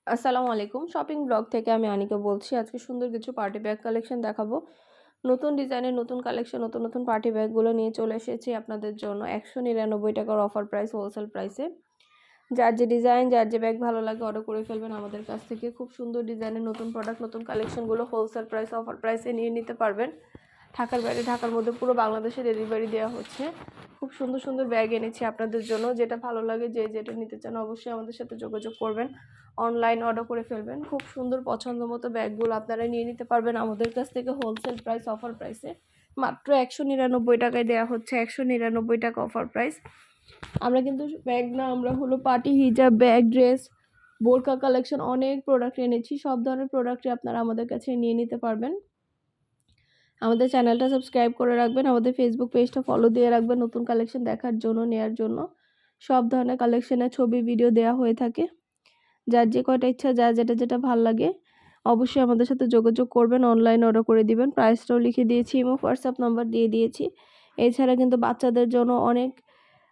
আসসালামু আলাইকুম। Shopping blog থেকে আমি আনিকা বলছি। আজকে সুন্দর কিছু পার্টি ব্যাগ কালেকশন দেখাবো। নতুন ডিজাইনের নতুন কালেকশন, নতুন পার্টি ব্যাগগুলো নিয়ে চলে এসেছি আপনাদের জন্য। ৳১৯৯ অফার প্রাইস, হোলসেল প্রাইসে। যার যে ডিজাইন, যার যে ব্যাগ ভালো লাগে অর্ডার করে ফেলবেন আমাদের কাছ থেকে। খুব সুন্দর ডিজাইনের নতুন প্রোডাক্ট, নতুন কালেকশনগুলো হোলসেল প্রাইস, অফার প্রাইসে নিয়ে নিতে পারবেন। ঢাকার বাইরে, ঢাকার মধ্যে পুরো বাংলাদেশে ডেলিভারি দেওয়া হচ্ছে। খুব সুন্দর সুন্দর ব্যাগ এনেছি আপনাদের জন্য। যেটা ভালো লাগে, যে যেটা নিতে চান অবশ্যই আমাদের সাথে যোগাযোগ করবেন, অনলাইন অর্ডার করে ফেলবেন। খুব সুন্দর পছন্দ মতো ব্যাগগুলো আপনারা নিয়ে নিতে পারবেন আমাদের কাছ থেকে হোলসেল প্রাইস, অফার প্রাইসে। মাত্র ৳১৯৯ দেওয়া হচ্ছে, ৳১৯৯ অফার প্রাইস। আমরা কিন্তু ব্যাগ না, আমরা হলো পার্টি হিজাব, ব্যাগ, ড্রেস, বোরকা কালেকশন অনেক প্রোডাক্ট এনেছি। সব ধরনের প্রোডাক্টই আপনারা আমাদের কাছে নিয়ে নিতে পারবেন। আমাদের চ্যানেলটা সাবস্ক্রাইব করে রাখবেন, আমাদের ফেসবুক পেজটা ফলো দিয়ে রাখবেন নতুন কালেকশন দেখার জন্য, নেয়ার জন্য। সব ধরনের কালেকশনের ছবি, ভিডিও দেওয়া হয়ে থাকে। যার যে কয়টা ইচ্ছা, যার যেটা ভাল লাগে অবশ্যই আমাদের সাথে যোগাযোগ করবেন, অনলাইন অর্ডার করে দিবেন। প্রাইসটাও লিখে দিয়েছি, ইমো হোয়াটসঅ্যাপ নাম্বার দিয়ে দিয়েছি। এছাড়া কিন্তু বাচ্চাদের জন্য অনেক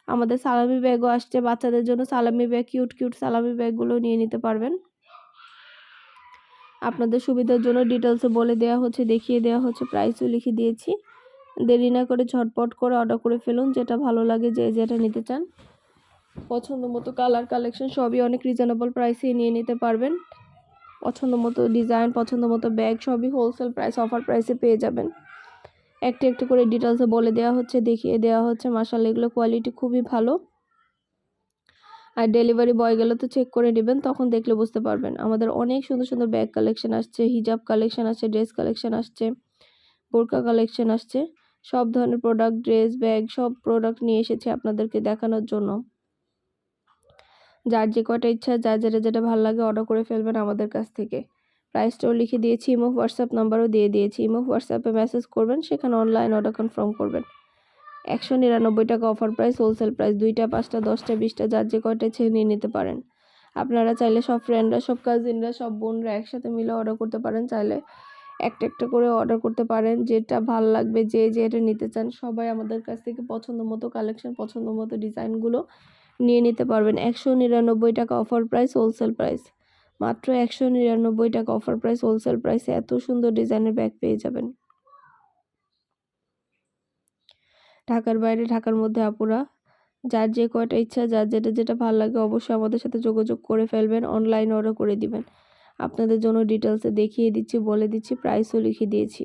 আমাদের সালামি ব্যাগও আসছে। বাচ্চাদের জন্য সালামি ব্যাগ, কিউট কিউট সালামি ব্যাগগুলো নিয়ে নিতে পারবেন। আপনাদের সুবিধার জন্য ডিটেলসে বলে দেওয়া হচ্ছে, দেখিয়ে দেওয়া হচ্ছে, প্রাইসও লিখে দিয়েছি। দেরি না করে ঝটপট করে অর্ডার করে ফেলুন, যেটা ভালো লাগে, যে যেটা নিতে চান। পছন্দ মতো কালার, কালেকশন সবই অনেক রিজনেবল প্রাইসে নিয়ে নিতে পারবেন। পছন্দ মতো ডিজাইন, পছন্দ মতো ব্যাগ সবই হোলসেল প্রাইস, অফার প্রাইসে পেয়ে যাবেন। একটু একটু করে ডিটেলসে বলে দেওয়া হচ্ছে, দেখিয়ে দেওয়া হচ্ছে। মাশাআল্লাহ, এগুলো কোয়ালিটি খুবই ভালো। আর ডেলিভারি বয় গেলে তো চেক করে নেবেন, তখন দেখলে বুঝতে পারবেন। আমাদের অনেক সুন্দর সুন্দর ব্যাগ কালেকশন আসছে, হিজাব কালেকশন আসছে, ড্রেস কালেকশন আসছে, বোরকা কালেকশন আসছে। সব ধরনের প্রোডাক্ট, ড্রেস, ব্যাগ সব প্রোডাক্ট নিয়ে এসেছি আপনাদেরকে দেখানোর জন্য। যার যে কয়টা ইচ্ছা, যার যেটা ভালো লাগে অর্ডার করে ফেলবেন আমাদের কাছ থেকে। প্রাইসটাও লিখে দিয়েছি, ইমো হোয়াটসঅ্যাপ নাম্বারও দিয়ে দিয়েছি। ইমো হোয়াটসঅ্যাপে মেসেজ করবেন, সেখানে অনলাইন অর্ডার কনফার্ম করবেন। ৳১৯৯ অফার প্রাইস, হোলসেল প্রাইস। 2টা, 5টা, 10টা, 20টা, যার যে কয়টা ইচ্ছে নিয়ে নিতে পারেন। আপনারা চাইলে সব ফ্রেন্ডরা, সব কাজিনরা, সব বোনরা একসাথে মিলে অর্ডার করতে পারেন। চাইলে একটা একটা করে অর্ডার করতে পারেন। যেটা ভাল লাগবে, যে যেটা নিতে চান সবাই আমাদের কাছ থেকে পছন্দ মতো কালেকশন, পছন্দ মতো ডিজাইনগুলো নিয়ে নিতে পারবেন। ৳১৯৯ অফার প্রাইস, হোলসেল প্রাইস। মাত্র ৳১৯৯ অফার প্রাইস, হোলসেল প্রাইসে এত সুন্দর ডিজাইনের ব্যাগ পেয়ে যাবেন। ঢাকার বাইরে, ঢাকার মধ্যে আপুরা যার যে কয়টা ইচ্ছা, যার যেটা ভালো লাগে অবশ্যই আমাদের সাথে যোগাযোগ করে ফেলবেন, অনলাইন অর্ডার করে দিবেন। আপনাদের জন্য ডিটেলসে দেখিয়ে দিচ্ছি, বলে দিচ্ছি, প্রাইসও লিখে দিয়েছি।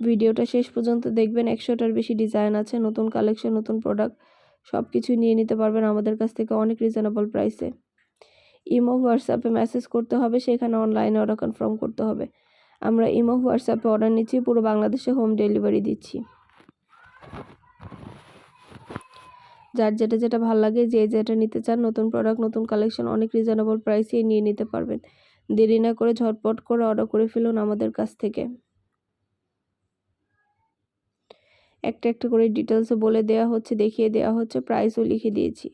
ভিডিওটা শেষ পর্যন্ত দেখবেন। 100টার বেশি ডিজাইন আছে, নতুন কালেকশন, নতুন প্রোডাক্ট সব কিছু নিয়ে নিতে পারবেন আমাদের কাছ থেকে অনেক রিজনেবল প্রাইসে। ইমো হোয়াটসঅ্যাপে মেসেজ করতে হবে, সেখানে অনলাইনে অর্ডার কনফার্ম করতে হবে। আমরা ইমো হোয়াটসঅ্যাপে অর্ডার নিচ্ছি, পুরো বাংলাদেশে হোম ডেলিভারি দিচ্ছি। যার যেটা ভালো লাগে, যে যেটা নিতে চান, নতুন প্রোডাক্ট, নতুন কালেকশন অনেক রিজনেবল প্রাইসে নিয়ে নিতে পারবেন। দেরি না করে ঝটপট করে অর্ডার করে ফেলুন আমাদের কাছ থেকে। একটা একটা করে ডিটেলসে বলে দেওয়া হচ্ছে, দেখিয়ে দেওয়া হচ্ছে, প্রাইসও লিখে দিয়েছি।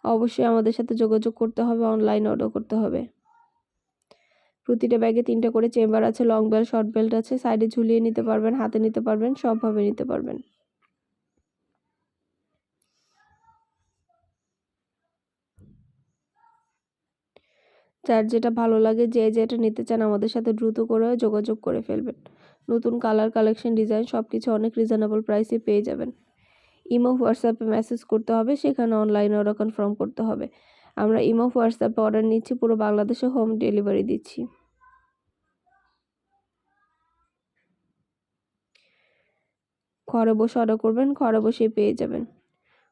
অবশ্যই আমাদের সাথে যোগাযোগ করতে হবে, অনলাইন অর্ডার করতে হবে। প্রতিটা ব্যাগে 3টা করে চেম্বার আছে, লং বেল্ট, শর্ট বেল্ট আছে। সাইডে ঝুলিয়ে নিতে পারবেন, হাতে নিতে পারবেন, সবভাবে নিতে পারবেন। যার যেটা ভালো লাগে, যে যেটা নিতে চান আমাদের সাথে দ্রুত করে যোগাযোগ করে ফেলবেন। নতুন কালার, কালেকশন, ডিজাইন সবকিছু অনেক রিজনেবল প্রাইসে পেয়ে যাবেন। ইমো হোয়াটসঅ্যাপে মেসেজ করতে হবে, সেখানে অনলাইন অর্ডার কনফার্ম করতে হবে। আমরা ইমো হোয়াটসঅ্যাপে অর্ডার নিচ্ছি, পুরো বাংলাদেশে হোম ডেলিভারি দিচ্ছি। ঘরে বসে অর্ডার করবেন, ঘরে বসেই পেয়ে যাবেন।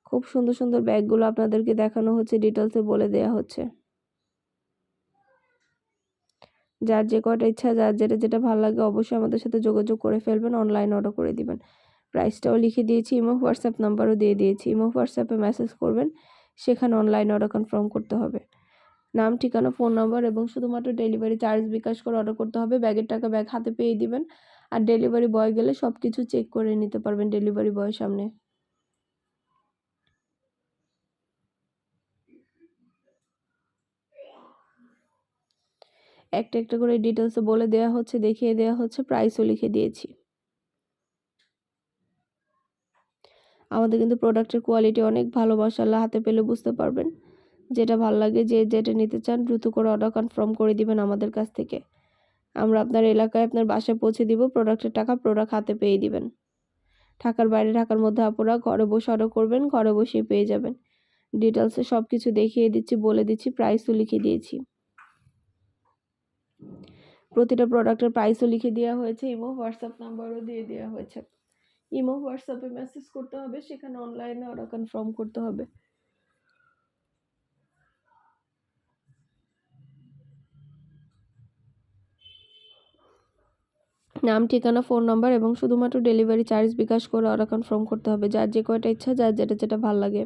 খুব সুন্দর সুন্দর ব্যাগগুলো আপনাদেরকে দেখানো হচ্ছে, ডিটেলসে বলে দেওয়া হচ্ছে। যার যে কয়টা ইচ্ছা, যার যেটা ভালো লাগে অবশ্যই আমাদের সাথে যোগাযোগ করে ফেলবেন, অনলাইন অর্ডার করে দিবেন। প্রাইসটাও লিখে দিয়েছি, ইমো হোয়াটসঅ্যাপ নাম্বারও দিয়ে দিয়েছি। ইমো হোয়াটসঅ্যাপে মেসেজ করবেন, সেখানে অনলাইন অর্ডার কনফার্ম করতে হবে। নাম, ঠিকানা, ফোন নাম্বার এবং শুধুমাত্র ডেলিভারি চার্জ বিকাশ করে অর্ডার করতে হবে। ব্যাগের টাকা ব্যাগ হাতে পেয়ে দিবেন। আর ডেলিভারি বয় গেলে সব কিছু চেক করে নিতে পারবেন ডেলিভারি বয়ের সামনে। একটা একটা করে ডিটেলসে বলে দেওয়া হচ্ছে, দেখিয়ে দেওয়া হচ্ছে, প্রাইসও লিখে দিয়েছি। আমাদের কিন্তু প্রোডাক্টের কোয়ালিটি অনেক ভালো, মাশাআল্লাহ, হাতে পেলে বুঝতে পারবেন। যেটা ভালো লাগে, যে যেটা নিতে চান দ্রুত করে অর্ডার কনফার্ম করে দিবেন আমাদের কাছ থেকে। আমরা আপনার এলাকায় আপনার বাসায় পৌঁছে দিব, প্রোডাক্টের টাকা প্রোডাক্ট হাতে পেয়ে দিবেন। ঢাকার বাইরে, ঢাকার মধ্যে আপুরা ঘরে বসে অর্ডার করবেন, ঘরে বসেই পেয়ে যাবেন। ডিটেলসে সব কিছু দেখিয়ে দিচ্ছি, বলে দিচ্ছি, প্রাইসও লিখে দিয়েছি। প্রতিটা প্রোডাক্টের প্রাইসও লিখে দেওয়া হয়েছে, ইমো হোয়াটসঅ্যাপ নাম্বারও দিয়ে দেওয়া হয়েছে। ইমো হোয়াটসঅ্যাপে মেসেজ করতে হবে, সেখানে অনলাইনে অর্ডার কনফার্ম করতে হবে। নাম, ঠিকানা, ফোন নাম্বার এবং শুধুমাত্র ডেলিভারি চার্জ বিকাশ করে অর্ডার কনফার্ম করতে হবে। যার যে কয়টা ইচ্ছা, যার যেটা ভালো লাগে।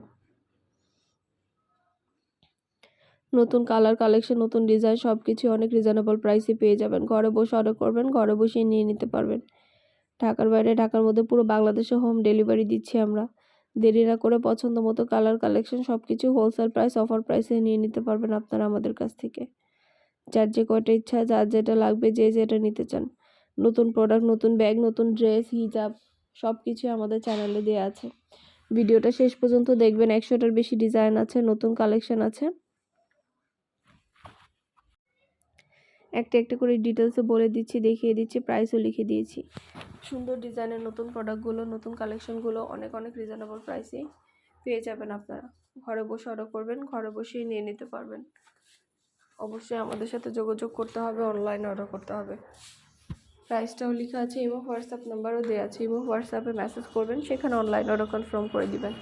নতুন কালার কালেকশন, নতুন ডিজাইন সব কিছু অনেক রিজনেবল প্রাইসে পেয়ে যাবেন। ঘরে বসে অর্ডার করবেন, ঘরে বসেই নিয়ে নিতে পারবেন। ঢাকার বাইরে, ঢাকার মধ্যে পুরো বাংলাদেশে হোম ডেলিভারি দিচ্ছি আমরা। দেরি না করে পছন্দ মতো কালার কালেকশন সব কিছু হোলসেল প্রাইস, অফার প্রাইসে নিয়ে নিতে পারবেন আপনারা আমাদের কাছ থেকে। যার যে কয়টা ইচ্ছা, যার যেটা লাগবে, যে যেটা নিতে চান। নতুন প্রোডাক্ট, নতুন ব্যাগ, নতুন ড্রেস, হিজাব সব কিছুই আমাদের চ্যানেলে দেওয়া আছে। ভিডিওটা শেষ পর্যন্ত দেখবেন, 100টার বেশি ডিজাইন আছে, নতুন কালেকশন আছে। একটা একটা করে ডিটেলসে বলে দিচ্ছি, দেখিয়ে দিচ্ছি, প্রাইসও লিখে দিয়েছি। সুন্দর ডিজাইনের নতুন প্রোডাক্টগুলো, নতুন কালেকশনগুলো অনেক অনেক রিজনেবল প্রাইসেই পেয়ে যাবেন আপনারা। ঘরে বসে অর্ডার করবেন, ঘরে বসেই নিয়ে নিতে পারবেন। অবশ্যই আমাদের সাথে যোগাযোগ করতে হবে, অনলাইনে অর্ডার করতে হবে। প্রাইসটাও লেখা আছে, ইমো হোয়াটসঅ্যাপ নাম্বারও দেওয়া আছে। ইমো হোয়াটসঅ্যাপে মেসেজ করবেন, সেখানে অনলাইন অর্ডার কনফার্ম করে দিবেন।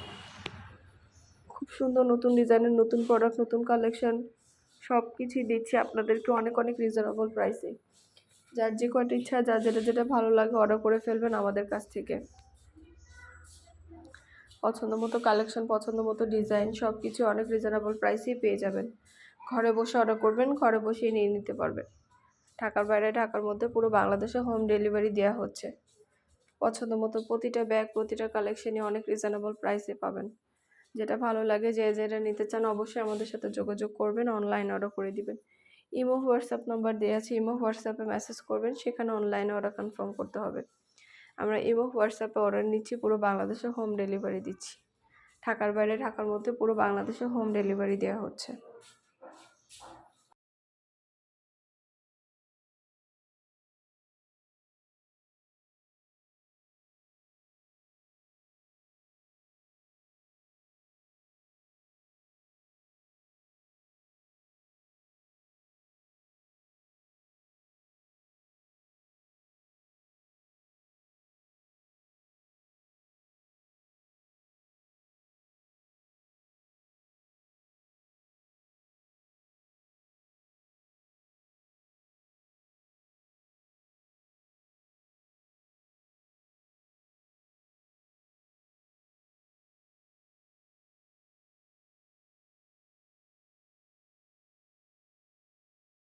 খুব সুন্দর নতুন ডিজাইনের নতুন প্রোডাক্ট, নতুন কালেকশন সব কিছুই দিচ্ছি আপনাদেরকে অনেক অনেক রিজনেবল প্রাইসে। যার যে কয়টা ইচ্ছা, যার যেটা ভালো লাগে অর্ডার করে ফেলবেন আমাদের কাছ থেকে। পছন্দ মতো কালেকশন, পছন্দ মতো ডিজাইন সব কিছু অনেক রিজনেবল প্রাইসেই পেয়ে যাবেন। ঘরে বসে অর্ডার করবেন, ঘরে বসেই নিয়ে নিতে পারবেন। ঢাকার বাইরে, ঢাকার মধ্যে পুরো বাংলাদেশে হোম ডেলিভারি দেওয়া হচ্ছে। পছন্দ মতো প্রতিটা ব্যাগ, প্রতিটা কালেকশনই অনেক রিজনেবল প্রাইসে পাবেন। যেটা ভালো লাগে, যে যেটা নিতে চান অবশ্যই আমাদের সাথে যোগাযোগ করবেন, অনলাইন অর্ডার করে দিবেন। ইমো হোয়াটসঅ্যাপ নাম্বার দেওয়া আছে, ইমো হোয়াটসঅ্যাপে মেসেজ করবেন, সেখানে অনলাইনে অর্ডার কনফার্ম করতে হবে। আমরা ইমো হোয়াটসঅ্যাপে অর্ডার নিচ্ছি, পুরো বাংলাদেশে হোম ডেলিভারি দিচ্ছি। ঢাকার বাইরে, ঢাকার মধ্যে পুরো বাংলাদেশে হোম ডেলিভারি দেওয়া হচ্ছে।